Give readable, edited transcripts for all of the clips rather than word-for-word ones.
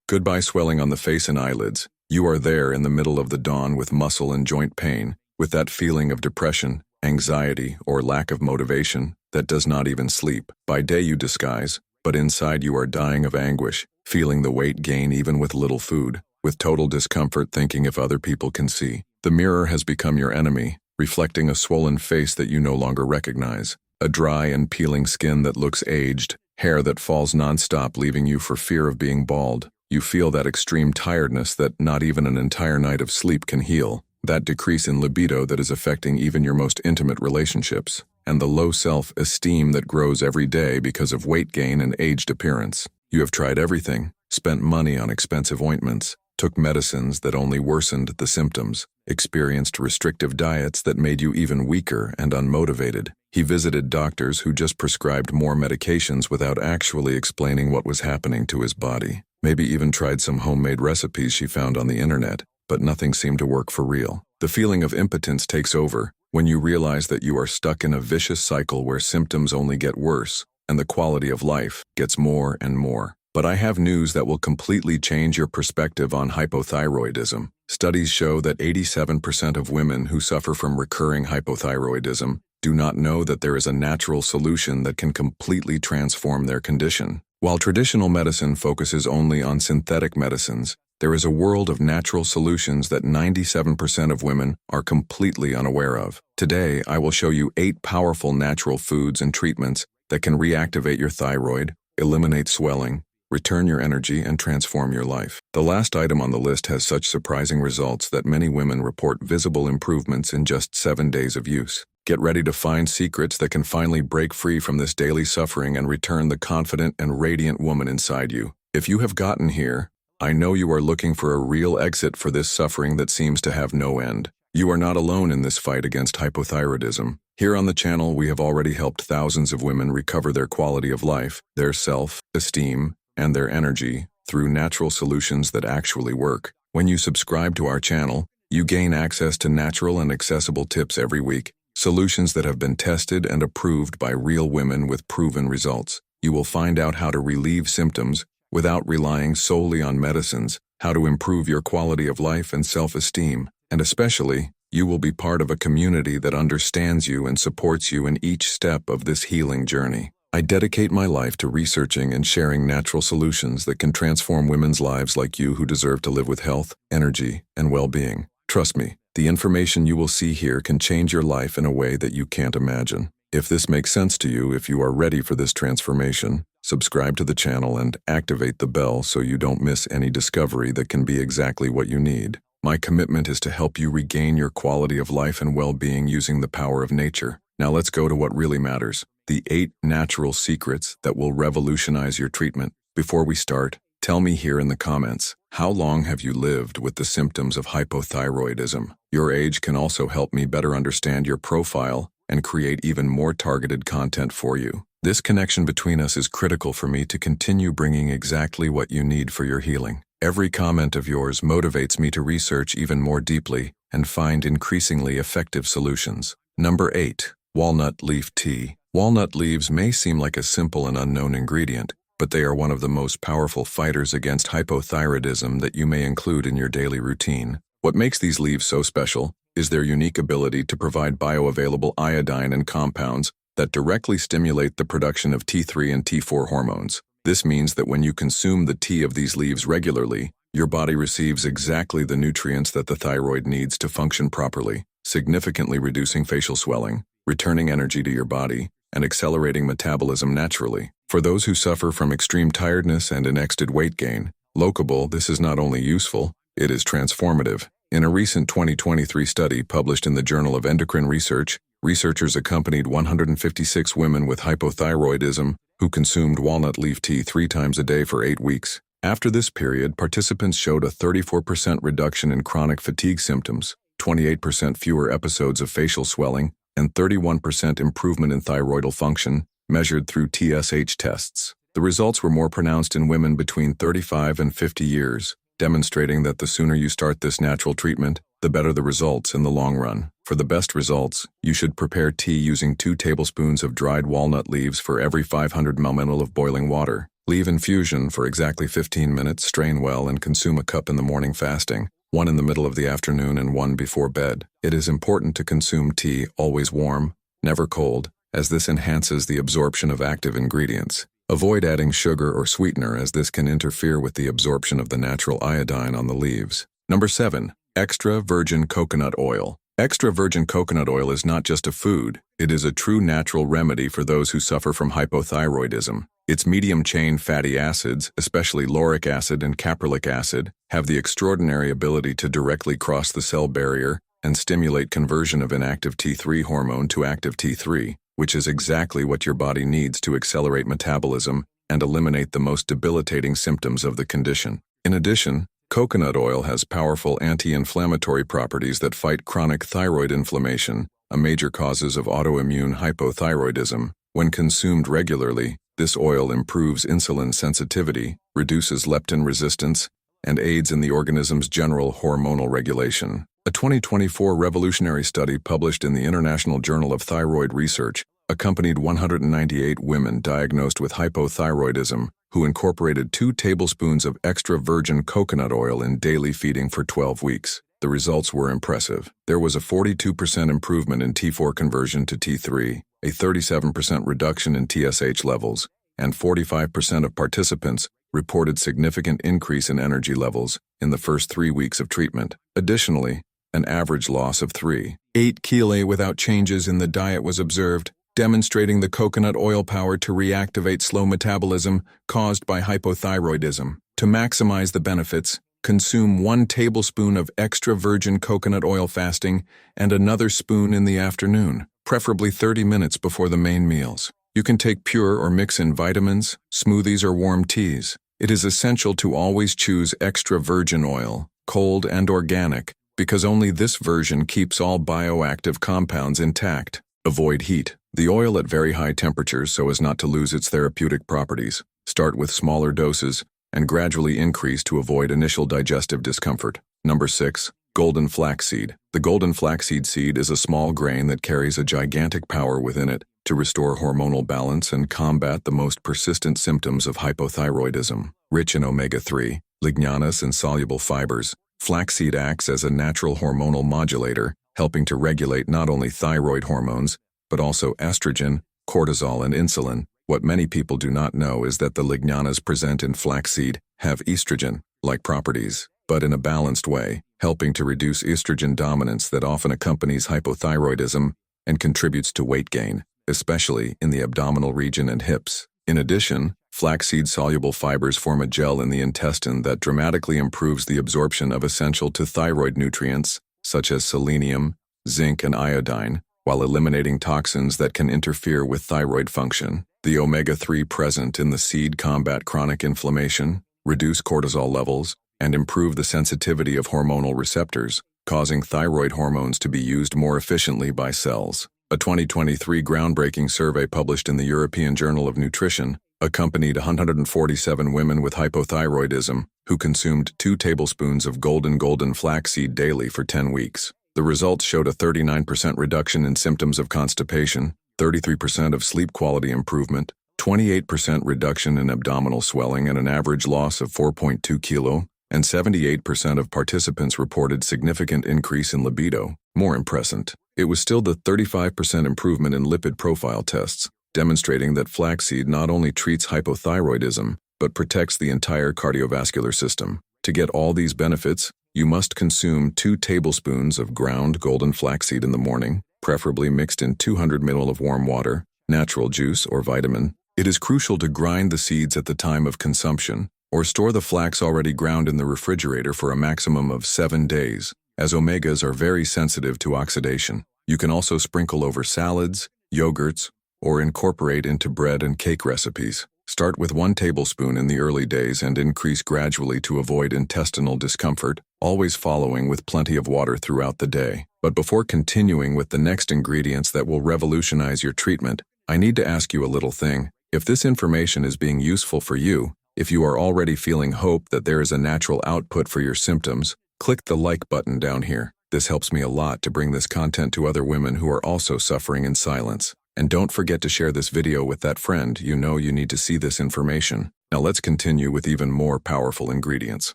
Goodbye swelling on the face and eyelids. You are there in the middle of the dawn with muscle and joint pain, with that feeling of depression, anxiety, or lack of motivation that does not even sleep. By day you disguise, but inside you are dying of anguish, feeling the weight gain even with little food, with total discomfort thinking if other people can see. The mirror has become your enemy, reflecting a swollen face that you no longer recognize, a dry and peeling skin that looks aged, hair that falls nonstop leaving you for fear of being bald. You feel that extreme tiredness that not even an entire night of sleep can heal, that decrease in libido that is affecting even your most intimate relationships, and the low self-esteem that grows every day because of weight gain and aged appearance. You have tried everything, spent money on expensive ointments, took medicines that only worsened the symptoms, experienced restrictive diets that made you even weaker and unmotivated. He visited doctors who just prescribed more medications without actually explaining what was happening to his body. Maybe even tried some homemade recipes she found on the internet, but nothing seemed to work for real. The feeling of impotence takes over when you realize that you are stuck in a vicious cycle where symptoms only get worse and the quality of life gets more and more. But I have news that will completely change your perspective on hypothyroidism. Studies show that 87% of women who suffer from recurring hypothyroidism do not know that there is a natural solution that can completely transform their condition. While traditional medicine focuses only on synthetic medicines, there is a world of natural solutions that 97% of women are completely unaware of. Today, I will show you 8 powerful natural foods and treatments that can reactivate your thyroid, eliminate swelling, return your energy, and transform your life. The last item on the list has such surprising results that many women report visible improvements in just 7 days of use. Get ready to find secrets that can finally break free from this daily suffering and return the confident and radiant woman inside you. If you have gotten here, I know you are looking for a real exit for this suffering that seems to have no end. You are not alone in this fight against hypothyroidism. Here on the channel, we have already helped thousands of women recover their quality of life, their self-esteem, and their energy through natural solutions that actually work. When you subscribe to our channel, you gain access to natural and accessible tips every week, solutions that have been tested and approved by real women with proven results. You will find out how to relieve symptoms without relying solely on medicines, how to improve your quality of life and self-esteem, and especially, you will be part of a community that understands you and supports you in each step of this healing journey. I dedicate my life to researching and sharing natural solutions that can transform women's lives like you who deserve to live with health, energy, and well-being. Trust me, the information you will see here can change your life in a way that you can't imagine. If this makes sense to you, if you are ready for this transformation, subscribe to the channel and activate the bell so you don't miss any discovery that can be exactly what you need. My commitment is to help you regain your quality of life and well-being using the power of nature. Now let's go to what really matters, the 8 natural secrets that will revolutionize your treatment. Before we start, tell me here in the comments, how long have you lived with the symptoms of hypothyroidism? Your age can also help me better understand your profile and create even more targeted content for you. This connection between us is critical for me to continue bringing exactly what you need for your healing. Every comment of yours motivates me to research even more deeply and find increasingly effective solutions. Number 8. Walnut leaf tea. Walnut leaves may seem like a simple and unknown ingredient, but they are one of the most powerful fighters against hypothyroidism that you may include in your daily routine. What makes these leaves so special is their unique ability to provide bioavailable iodine and compounds that directly stimulate the production of T3 and T4 hormones. This means that when you consume the tea of these leaves regularly, your body receives exactly the nutrients that the thyroid needs to function properly, significantly reducing facial swelling, returning energy to your body, and accelerating metabolism naturally. For those who suffer from extreme tiredness and unexpected weight gain, Locable, this is not only useful, it is transformative. In a recent 2023 study published in the Journal of Endocrine Research, researchers accompanied 156 women with hypothyroidism who consumed walnut leaf tea 3 times a day for 8 weeks. After this period, participants showed a 34% reduction in chronic fatigue symptoms, 28% fewer episodes of facial swelling, and 31% improvement in thyroidal function, measured through TSH tests. The results were more pronounced in women between 35 and 50 years, demonstrating that the sooner you start this natural treatment, the better the results in the long run. For the best results, you should prepare tea using 2 tablespoons of dried walnut leaves for every 500 ml of boiling water. Leave infusion for exactly 15 minutes, strain well, and consume a cup in the morning fasting, one in the middle of the afternoon and one before bed. It is important to consume tea always warm, never cold, as this enhances the absorption of active ingredients. Avoid adding sugar or sweetener as this can interfere with the absorption of the natural iodine on the leaves. Number 7. Extra virgin coconut oil. Extra virgin coconut oil is not just a food, it is a true natural remedy for those who suffer from hypothyroidism. Its medium-chain fatty acids, especially lauric acid and caprylic acid, have the extraordinary ability to directly cross the cell barrier and stimulate conversion of inactive T3 hormone to active T3, which is exactly what your body needs to accelerate metabolism and eliminate the most debilitating symptoms of the condition. In addition, coconut oil has powerful anti-inflammatory properties that fight chronic thyroid inflammation, a major cause of autoimmune hypothyroidism. When consumed regularly, this oil improves insulin sensitivity, reduces leptin resistance, and aids in the organism's general hormonal regulation. A 2024 revolutionary study published in the International Journal of Thyroid Research accompanied 198 women diagnosed with hypothyroidism who incorporated 2 tablespoons of extra virgin coconut oil in daily feeding for 12 weeks. The results were impressive. There was a 42% improvement in T4 conversion to T3, a 37% reduction in TSH levels, and 45% of participants reported significant increase in energy levels in the first 3 weeks of treatment. Additionally, an average loss of 3.8 kg without changes in the diet was observed, demonstrating the coconut oil power to reactivate slow metabolism caused by hypothyroidism. To maximize the benefits, consume 1 tablespoon of extra virgin coconut oil fasting and another spoon in the afternoon, preferably 30 minutes before the main meals. You can take pure or mix in vitamins, smoothies, or warm teas. It is essential to always choose extra virgin oil, cold and organic, because only this version keeps all bioactive compounds intact. Avoid heat the oil at very high temperatures so as not to lose its therapeutic properties. Start with smaller doses and gradually increase to avoid initial digestive discomfort. Number 6. Golden flaxseed. The golden flaxseed seed is a small grain that carries a gigantic power within it to restore hormonal balance and combat the most persistent symptoms of hypothyroidism. Rich in omega-3, lignanous, and soluble fibers, flaxseed acts as a natural hormonal modulator, helping to regulate not only thyroid hormones, but also estrogen, cortisol, and insulin. What many people do not know is that the lignanas present in flaxseed have estrogen-like properties, but in a balanced way, helping to reduce estrogen dominance that often accompanies hypothyroidism and contributes to weight gain, especially in the abdominal region and hips. In addition, flaxseed-soluble fibers form a gel in the intestine that dramatically improves the absorption of essential to thyroid nutrients, such as selenium, zinc, and iodine, while eliminating toxins that can interfere with thyroid function. The omega-3 present in the seed combat chronic inflammation, reduce cortisol levels, and improve the sensitivity of hormonal receptors, causing thyroid hormones to be used more efficiently by cells. A 2023 groundbreaking survey published in the European Journal of Nutrition accompanied 147 women with hypothyroidism who consumed 2 tablespoons of golden flaxseed daily for 10 weeks. The results showed a 39% reduction in symptoms of constipation, 33% of sleep quality improvement, 28% reduction in abdominal swelling, and an average loss of 4.2 kg, and 78% of participants reported significant increase in libido. More impressive, it was still the 35% improvement in lipid profile tests, demonstrating that flaxseed not only treats hypothyroidism, but protects the entire cardiovascular system. To get all these benefits, you must consume 2 tablespoons of ground golden flaxseed in the morning, preferably mixed in 200 ml of warm water, natural juice, or vitamin. It is crucial to grind the seeds at the time of consumption, or store the flax already ground in the refrigerator for a maximum of 7 days, as omegas are very sensitive to oxidation. You can also sprinkle over salads, yogurts, or incorporate into bread and cake recipes. Start with 1 tablespoon in the early days and increase gradually to avoid intestinal discomfort, always following with plenty of water throughout the day. But before continuing with the next ingredients that will revolutionize your treatment, I need to ask you a little thing. If this information is being useful for you, if you are already feeling hope that there is a natural output for your symptoms, click the like button down here. This helps me a lot to bring this content to other women who are also suffering in silence. And don't forget to share this video with that friend you know you need to see this information. Now let's continue with even more powerful ingredients.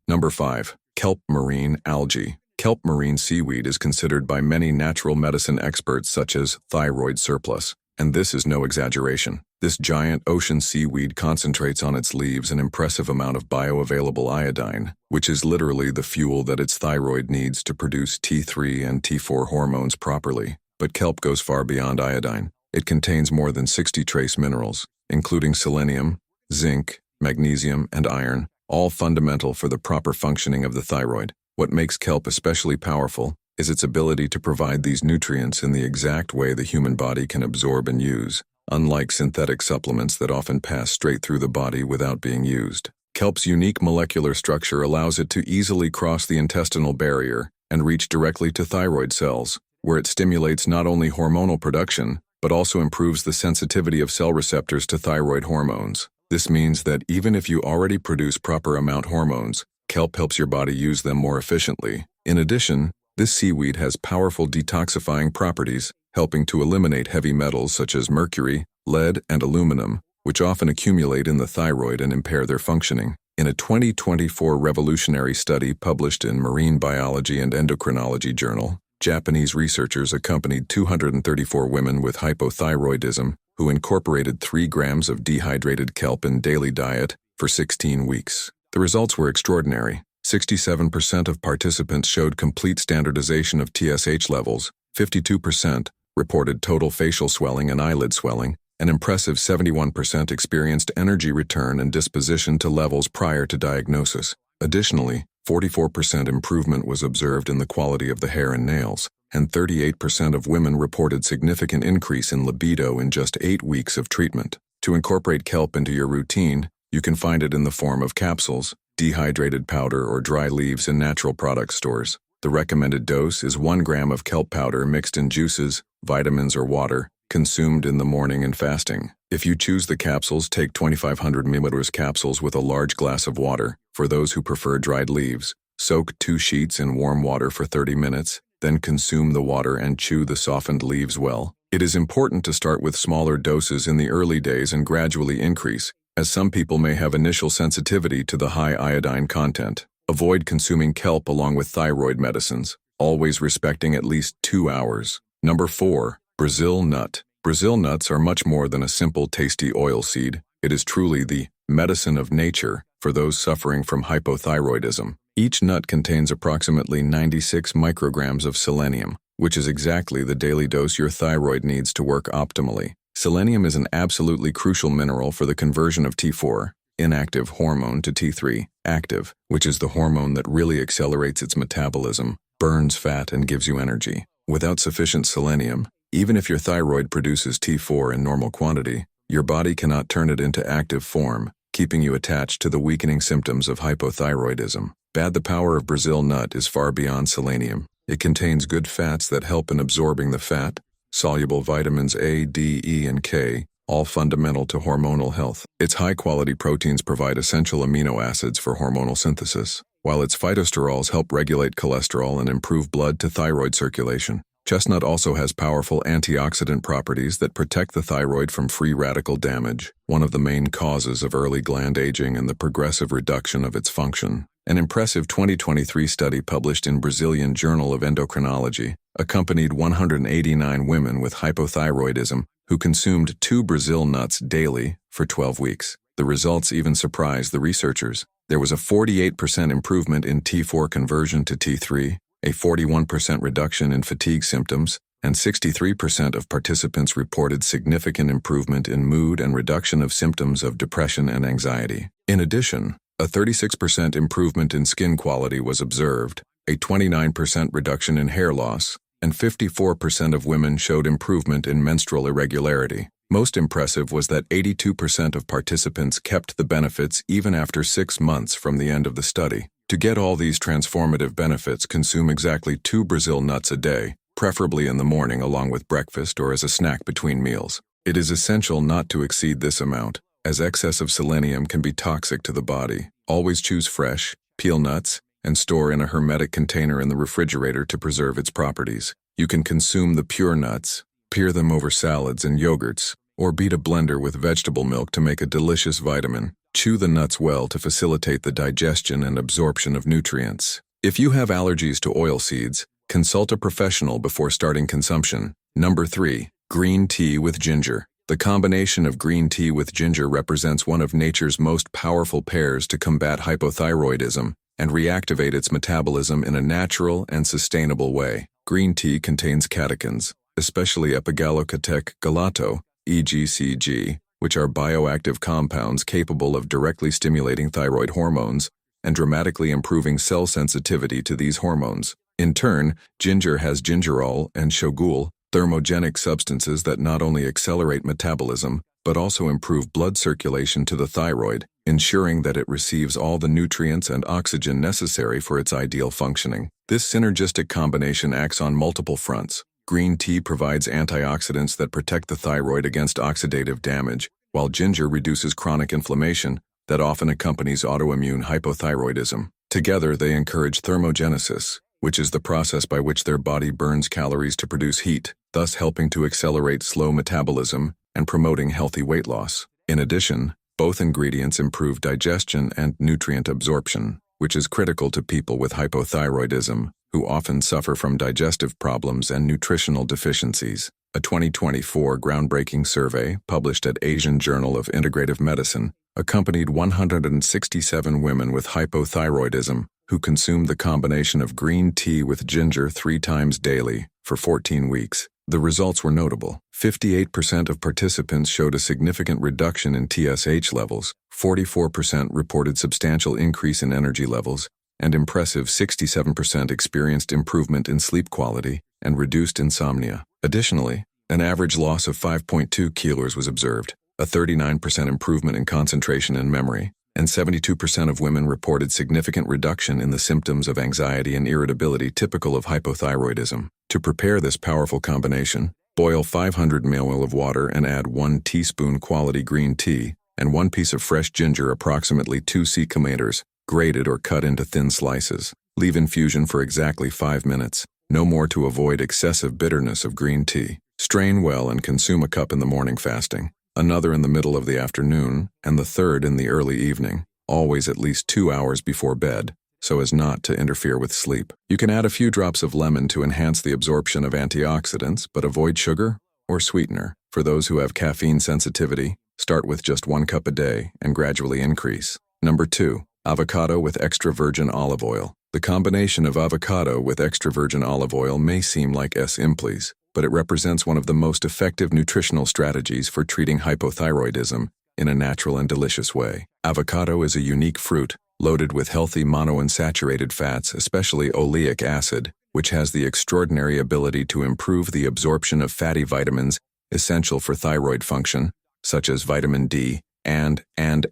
Number 5. Kelp marine algae. Kelp marine seaweed is considered by many natural medicine experts such as thyroid surplus. And this is no exaggeration. This giant ocean seaweed concentrates on its leaves an impressive amount of bioavailable iodine, which is literally the fuel that its thyroid needs to produce T3 and T4 hormones properly. But kelp goes far beyond iodine. It contains more than 60 trace minerals, including selenium, zinc, magnesium, and iron, all fundamental for the proper functioning of the thyroid. What makes kelp especially powerful is its ability to provide these nutrients in the exact way the human body can absorb and use, unlike synthetic supplements that often pass straight through the body without being used. Kelp's unique molecular structure allows it to easily cross the intestinal barrier and reach directly to thyroid cells, where it stimulates not only hormonal production, but also improves the sensitivity of cell receptors to thyroid hormones. This means that even if you already produce proper amount hormones, kelp helps your body use them more efficiently. In addition, this seaweed has powerful detoxifying properties, helping to eliminate heavy metals such as mercury, lead, and aluminum, which often accumulate in the thyroid and impair their functioning. In a 2024 revolutionary study published in Marine Biology and Endocrinology Journal, Japanese researchers accompanied 234 women with hypothyroidism who incorporated 3 grams of dehydrated kelp in daily diet for 16 weeks. The results were extraordinary. 67% of participants showed complete standardization of TSH levels, 52% reported total facial swelling and eyelid swelling, an impressive 71% experienced energy return and disposition to levels prior to diagnosis. Additionally, 44% improvement was observed in the quality of the hair and nails, and 38% of women reported significant increase in libido in just 8 weeks of treatment. To incorporate kelp into your routine, you can find it in the form of capsules, dehydrated powder, or dry leaves in natural product stores. The recommended dose is 1 gram of kelp powder mixed in juices, vitamins, or water, consumed in the morning and fasting. If you choose the capsules, take 2,500 ml capsules with a large glass of water. For those who prefer dried leaves, soak 2 sheets in warm water for 30 minutes, then consume the water and chew the softened leaves well. It is important to start with smaller doses in the early days and gradually increase, as some people may have initial sensitivity to the high iodine content. Avoid consuming kelp along with thyroid medicines, always respecting at least 2 hours. Number 4. Brazil nut. Brazil nuts are much more than a simple tasty oil seed. It is truly the medicine of nature for those suffering from hypothyroidism. Each nut contains approximately 96 micrograms of selenium, which is exactly the daily dose your thyroid needs to work optimally. Selenium is an absolutely crucial mineral for the conversion of T4, inactive hormone, to T3, active, which is the hormone that really accelerates its metabolism, burns fat, and gives you energy. Without sufficient selenium, even if your thyroid produces T4 in normal quantity, your body cannot turn it into active form, keeping you attached to the weakening symptoms of hypothyroidism. The power of Brazil nut is far beyond selenium. It contains good fats that help in absorbing the fat, soluble vitamins A, D, E, and K, all fundamental to hormonal health. Its high-quality proteins provide essential amino acids for hormonal synthesis, while its phytosterols help regulate cholesterol and improve blood to thyroid circulation. Chestnut also has powerful antioxidant properties that protect the thyroid from free radical damage, one of the main causes of early gland aging and the progressive reduction of its function. An impressive 2023 study published in Brazilian Journal of Endocrinology accompanied 189 women with hypothyroidism who consumed 2 Brazil nuts daily for 12 weeks. The results even surprised the researchers. There was a 48% improvement in T4 conversion to T3, a 41% reduction in fatigue symptoms, and 63% of participants reported significant improvement in mood and reduction of symptoms of depression and anxiety. In addition, a 36% improvement in skin quality was observed, a 29% reduction in hair loss, and 54% of women showed improvement in menstrual irregularity. Most impressive was that 82% of participants kept the benefits even after 6 months from the end of the study. To get all these transformative benefits, consume exactly 2 Brazil nuts a day, preferably in the morning along with breakfast or as a snack between meals. It is essential not to exceed this amount, as excess of selenium can be toxic to the body. Always choose fresh, peel nuts, and store in a hermetic container in the refrigerator to preserve its properties. You can consume the pure nuts, Peer them over salads and yogurts, or beat a blender with vegetable milk to make a delicious vitamin. Chew the nuts well to facilitate the digestion and absorption of nutrients. If you have allergies to oil seeds, consult a professional before starting consumption. Number 3. Green tea with ginger. The combination of green tea with ginger represents one of nature's most powerful pairs to combat hypothyroidism and reactivate its metabolism in a natural and sustainable way. Green tea contains catechins, especially epigallocatech galato, EGCG, which are bioactive compounds capable of directly stimulating thyroid hormones and dramatically improving cell sensitivity to these hormones. In turn, ginger has gingerol and shogaol, thermogenic substances that not only accelerate metabolism, but also improve blood circulation to the thyroid, ensuring that it receives all the nutrients and oxygen necessary for its ideal functioning. This synergistic combination acts on multiple fronts. Green tea provides antioxidants that protect the thyroid against oxidative damage, while ginger reduces chronic inflammation that often accompanies autoimmune hypothyroidism. Together, they encourage thermogenesis, which is the process by which their body burns calories to produce heat, thus helping to accelerate slow metabolism and promoting healthy weight loss. In addition, both ingredients improve digestion and nutrient absorption, which is critical to people with hypothyroidism, who often suffer from digestive problems and nutritional deficiencies. A 2024 groundbreaking survey published at Asian Journal of Integrative Medicine accompanied 167 women with hypothyroidism who consumed the combination of green tea with ginger 3 times daily for 14 weeks. The results were notable. 58% of participants showed a significant reduction in TSH levels, 44% reported substantial increase in energy levels, and impressive 67% experienced improvement in sleep quality and reduced insomnia. Additionally, an average loss of 5.2 kilos was observed, a 39% improvement in concentration and memory, and 72% of women reported significant reduction in the symptoms of anxiety and irritability typical of hypothyroidism. To prepare this powerful combination, boil 500 ml of water and add 1 teaspoon quality green tea and 1 piece of fresh ginger, approximately 2 centimeters, grated or cut into thin slices. Leave infusion for exactly 5 minutes, no more, to avoid excessive bitterness of green tea. Strain well and consume a cup in the morning fasting, another in the middle of the afternoon, and the third in the early evening, always at least 2 hours before bed, so as not to interfere with sleep. You can add a few drops of lemon to enhance the absorption of antioxidants, but avoid sugar or sweetener. For those who have caffeine sensitivity, start with just 1 cup a day and gradually increase. Number 2. Avocado with extra virgin olive oil. The combination of avocado with extra virgin olive oil may seem like simples, but it represents one of the most effective nutritional strategies for treating hypothyroidism in a natural and delicious way. Avocado is a unique fruit, loaded with healthy monounsaturated fats, especially oleic acid, which has the extraordinary ability to improve the absorption of fatty vitamins essential for thyroid function, such as vitamin D and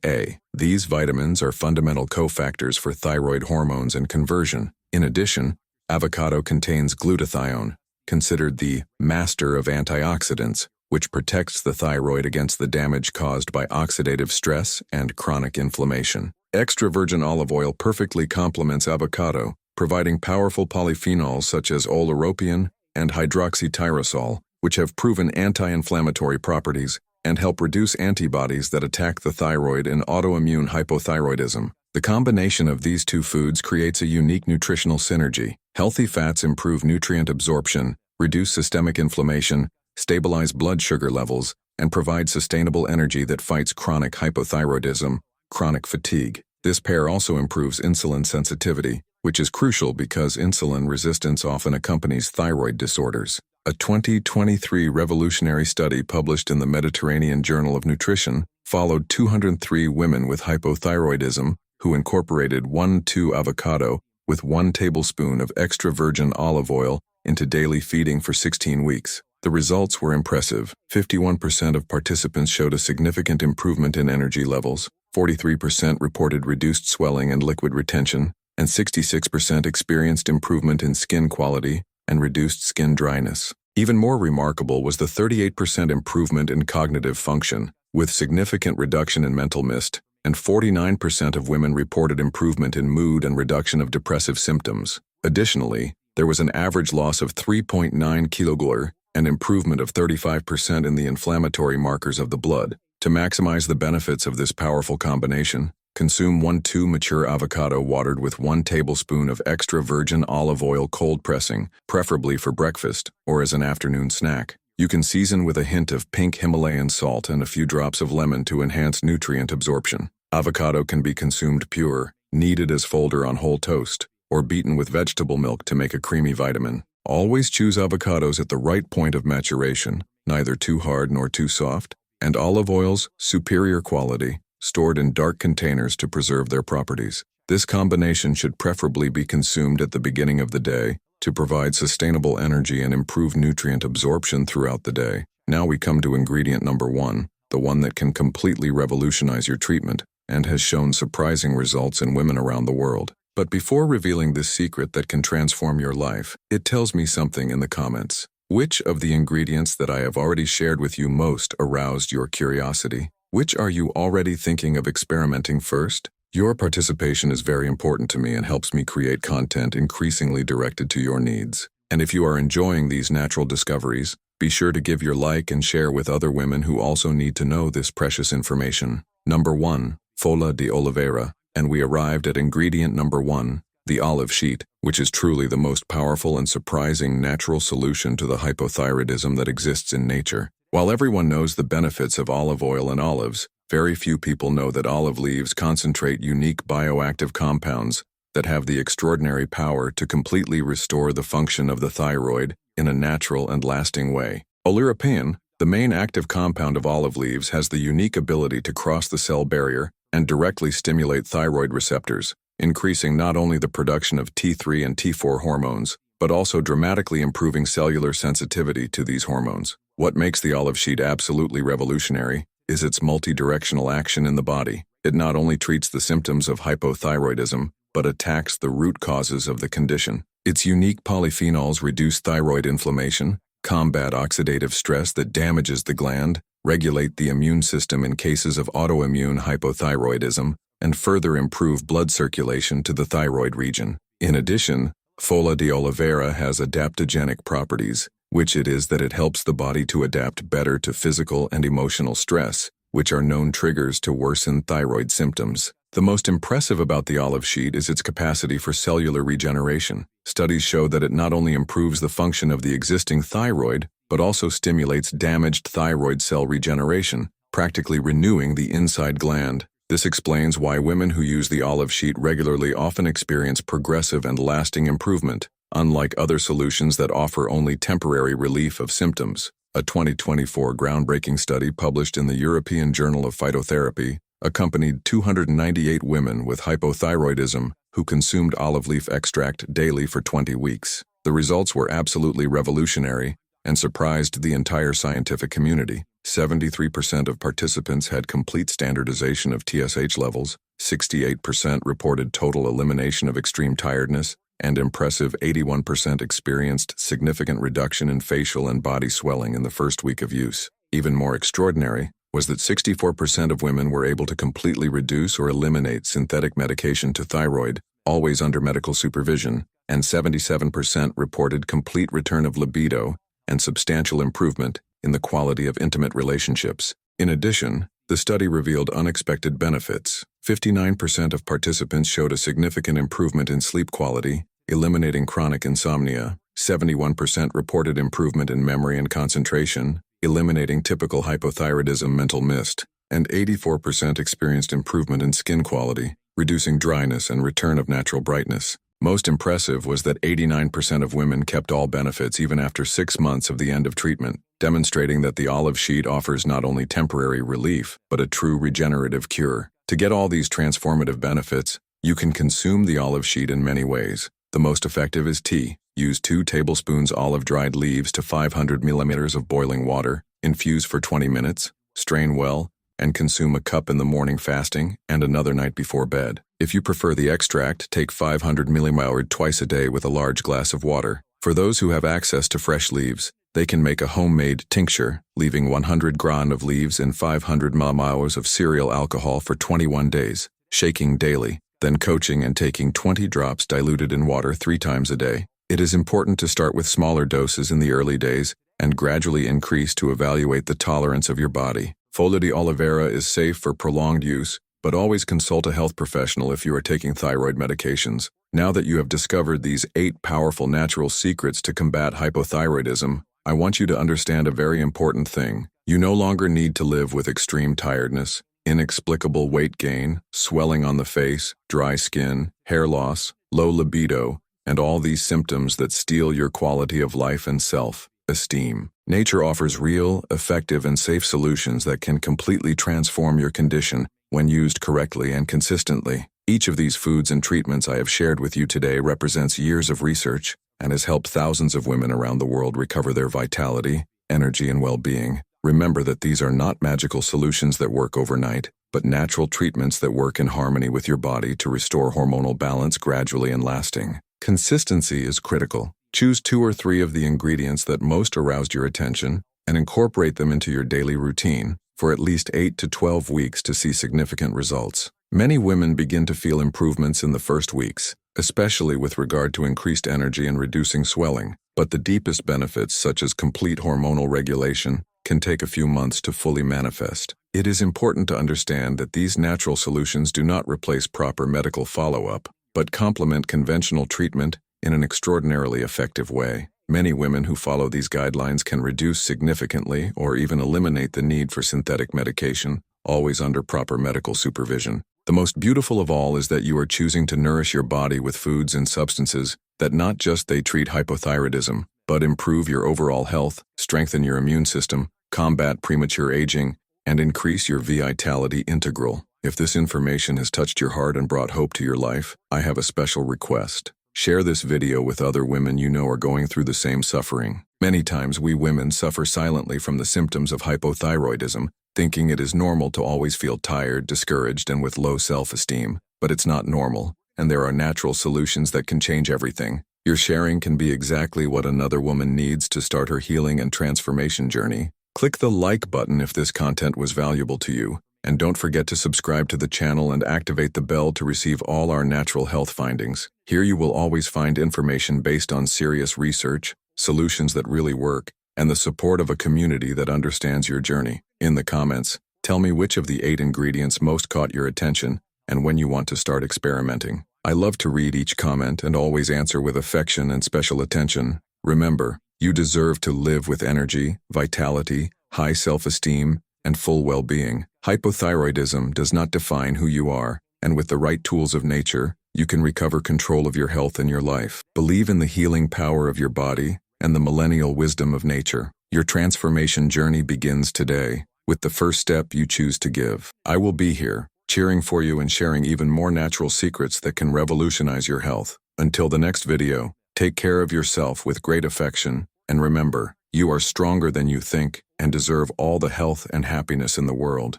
A. These vitamins are fundamental cofactors for thyroid hormones and conversion. In addition, avocado contains glutathione, considered the master of antioxidants, which protects the thyroid against the damage caused by oxidative stress and chronic inflammation. Extra virgin olive oil perfectly complements avocado, providing powerful polyphenols such as oleuropein and hydroxytyrosol, which have proven anti-inflammatory properties and help reduce antibodies that attack the thyroid in autoimmune hypothyroidism. The combination of these two foods creates a unique nutritional synergy. Healthy fats improve nutrient absorption, reduce systemic inflammation, stabilize blood sugar levels, and provide sustainable energy that fights chronic hypothyroidism, chronic fatigue. This pair also improves insulin sensitivity, which is crucial because insulin resistance often accompanies thyroid disorders. A 2023 revolutionary study published in the Mediterranean Journal of Nutrition followed 203 women with hypothyroidism who incorporated 1-2 avocado with 1 tablespoon of extra virgin olive oil into daily feeding for 16 weeks. The results were impressive. 51% of participants showed a significant improvement in energy levels, 43% reported reduced swelling and liquid retention, and 66% experienced improvement in skin quality and reduced skin dryness. Even more remarkable was the 38% improvement in cognitive function, with significant reduction in mental mist, and 49% of women reported improvement in mood and reduction of depressive symptoms. Additionally, there was an average loss of 3.9 kiloglory, and improvement of 35% in the inflammatory markers of the blood. To maximize the benefits of this powerful combination, consume 1-2 mature avocado watered with 1 tablespoon of extra virgin olive oil cold pressing, preferably for breakfast or as an afternoon snack. You can season with a hint of pink Himalayan salt and a few drops of lemon to enhance nutrient absorption. Avocado can be consumed pure, kneaded as folder on whole toast, or beaten with vegetable milk to make a creamy vitamin. Always choose avocados at the right point of maturation, neither too hard nor too soft, and olive oils, superior quality, stored in dark containers to preserve their properties. This combination should preferably be consumed at the beginning of the day to provide sustainable energy and improve nutrient absorption throughout the day. Now we come to ingredient number 1, the one that can completely revolutionize your treatment and has shown surprising results in women around the world. But before revealing this secret that can transform your life, it tells me something in the comments. Which of the ingredients that I have already shared with you most aroused your curiosity? Which are you already thinking of experimenting first? Your participation is very important to me and helps me create content increasingly directed to your needs. And if you are enjoying these natural discoveries, be sure to give your like and share with other women who also need to know this precious information. Number 1, Folla de Oliveira, and we arrived at ingredient number 1, the olive sheet, which is truly the most powerful and surprising natural solution to the hypothyroidism that exists in nature. While everyone knows the benefits of olive oil and olives, very few people know that olive leaves concentrate unique bioactive compounds that have the extraordinary power to completely restore the function of the thyroid in a natural and lasting way. Oleuropein, the main active compound of olive leaves, has the unique ability to cross the cell barrier and directly stimulate thyroid receptors, increasing not only the production of T3 and T4 hormones, but also dramatically improving cellular sensitivity to these hormones. What makes the olive sheet absolutely revolutionary is its multi-directional action in the body. It not only treats the symptoms of hypothyroidism, but attacks the root causes of the condition. Its unique polyphenols reduce thyroid inflammation, combat oxidative stress that damages the gland, regulate the immune system in cases of autoimmune hypothyroidism, and further improve blood circulation to the thyroid region. In addition, Folla de Oliveira has adaptogenic properties, which it is that it helps the body to adapt better to physical and emotional stress, which are known triggers to worsen thyroid symptoms. The most impressive about the olive sheet is its capacity for cellular regeneration. Studies show that it not only improves the function of the existing thyroid, but also stimulates damaged thyroid cell regeneration, practically renewing the inside gland. This explains why women who use the olive sheet regularly often experience progressive and lasting improvement, unlike other solutions that offer only temporary relief of symptoms. A 2024 groundbreaking study published in the European Journal of Phytotherapy accompanied 298 women with hypothyroidism who consumed olive leaf extract daily for 20 weeks. The results were absolutely revolutionary and surprised the entire scientific community. 73% of participants had complete standardization of TSH levels, 68% reported total elimination of extreme tiredness, and impressive 81% experienced significant reduction in facial and body swelling in the first week of use. Even more extraordinary was that 64% of women were able to completely reduce or eliminate synthetic medication to thyroid, always under medical supervision, and 77% reported complete return of libido and substantial improvement in the quality of intimate relationships. In addition, the study revealed unexpected benefits. 59% of participants showed a significant improvement in sleep quality, eliminating chronic insomnia. 71% reported improvement in memory and concentration, eliminating typical hypothyroidism mental mist, and 84% experienced improvement in skin quality, reducing dryness and return of natural brightness. Most impressive was that 89% of women kept all benefits even after 6 months of the end of treatment, demonstrating that the olive sheet offers not only temporary relief, but a true regenerative cure. To get all these transformative benefits, you can consume the olive sheet in many ways. The most effective is tea. Use 2 tablespoons olive dried leaves to 500 milliliters of boiling water, infuse for 20 minutes, strain well, and consume a cup in the morning fasting and another night before bed. If you prefer the extract, take 500 milliliters twice a day with a large glass of water. For those who have access to fresh leaves, they can make a homemade tincture, leaving 100 grams of leaves in 500 milliliters of cereal alcohol for 21 days, shaking daily, then coaching and taking 20 drops diluted in water 3 times a day. It is important to start with smaller doses in the early days and gradually increase to evaluate the tolerance of your body. Folha de Oliveira is safe for prolonged use, but always consult a health professional if you are taking thyroid medications. Now that you have discovered these 8 powerful natural secrets to combat hypothyroidism, I want you to understand a very important thing. You no longer need to live with extreme tiredness, inexplicable weight gain, swelling on the face, dry skin, hair loss, low libido, and all these symptoms that steal your quality of life and self-esteem. Nature offers real, effective, and safe solutions that can completely transform your condition when used correctly and consistently. Each of these foods and treatments I have shared with you today represents years of research and has helped thousands of women around the world recover their vitality, energy, and well-being. Remember that these are not magical solutions that work overnight, but natural treatments that work in harmony with your body to restore hormonal balance gradually and lasting. Consistency is critical. Choose 2 or 3 of the ingredients that most aroused your attention and incorporate them into your daily routine for at least 8 to 12 weeks to see significant results. Many women begin to feel improvements in the first weeks, especially with regard to increased energy and reducing swelling, but the deepest benefits, such as complete hormonal regulation, can take a few months to fully manifest. It is important to understand that these natural solutions do not replace proper medical follow-up, but complement conventional treatment in an extraordinarily effective way. Many women who follow these guidelines can reduce significantly or even eliminate the need for synthetic medication, always under proper medical supervision. The most beautiful of all is that you are choosing to nourish your body with foods and substances that not just they treat hypothyroidism, but improve your overall health, strengthen your immune system, combat premature aging, and increase your vitality integral. If this information has touched your heart and brought hope to your life, I have a special request. Share this video with other women you know are going through the same suffering. Many times we women suffer silently from the symptoms of hypothyroidism, thinking it is normal to always feel tired, discouraged, and with low self-esteem. But it's not normal, and there are natural solutions that can change everything. Your sharing can be exactly what another woman needs to start her healing and transformation journey. Click the like button if this content was valuable to you, and don't forget to subscribe to the channel and activate the bell to receive all our natural health findings. Here you will always find information based on serious research, solutions that really work, and the support of a community that understands your journey. In the comments, tell me which of the 8 ingredients most caught your attention and when you want to start experimenting. I love to read each comment and always answer with affection and special attention. Remember, you deserve to live with energy, vitality, high self-esteem, and full well-being. Hypothyroidism does not define who you are, and with the right tools of nature, you can recover control of your health and your life. Believe in the healing power of your body and the millennial wisdom of nature. Your transformation journey begins today, with the first step you choose to give. I will be here, cheering for you and sharing even more natural secrets that can revolutionize your health. Until the next video, take care of yourself with great affection, and remember, you are stronger than you think and deserve all the health and happiness in the world.